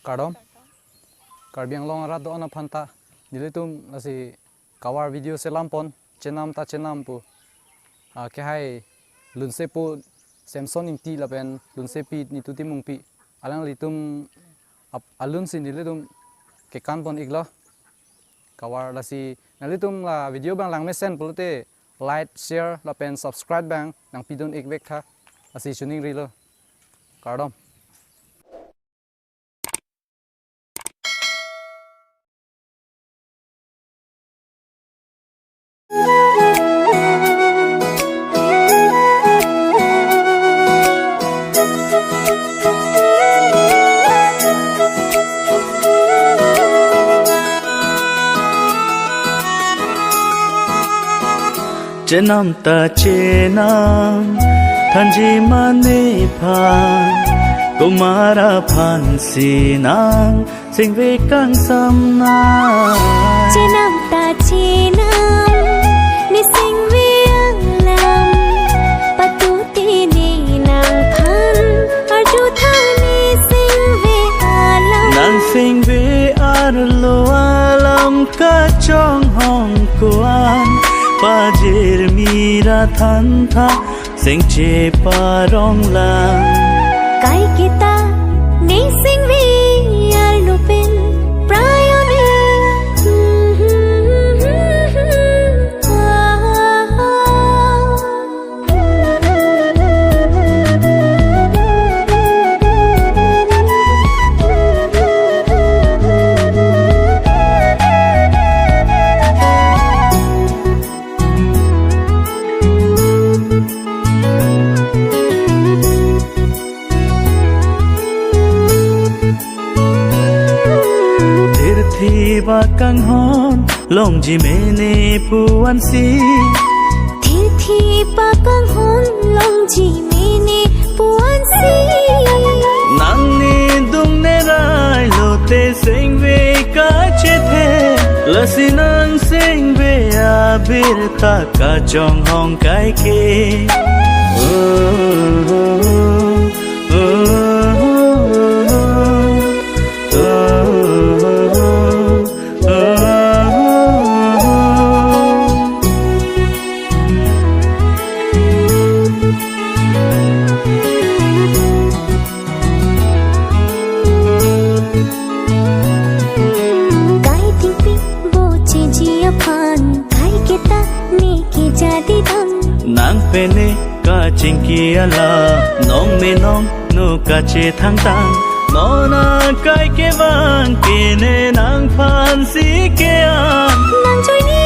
Cardom Carbiang long rado na phanta nilitum nasi kawar video selampon chenam ta chenam pu ke hai lunse pu Samsung inti lapen lunse pi ni tuti mungpi alang litum alun sin nilitum ke kan pon iglo kawar lasi nalitum la video bang lang mesen pulute like share lapen subscribe bang nang pidon ik vek tha asi chuning rilo Cardom Chenam ta chenam thanji mane phan kumara phan sinang sing ve kang sam na Chenam ta chenam ni sing ve ang lam patuti ni nang phan arju thani sing ve alam nang sing ve ar lo alam ka chong hong kuan Pajir mira thantha sing che parong lang kai kita ni sing ve ar lupin prayone Ba kang hon long ji mene puan si thi pa kang hon long ji mene puan si nang ni dung ne rai lo te sing ve ka che the lasi nang sing ve a bir ta ka chong hong kai ke nang pene ka chingki ala nong me nong nu ka che thang tang no na kai ke wang ke ne nang phan si ke an nang joy ni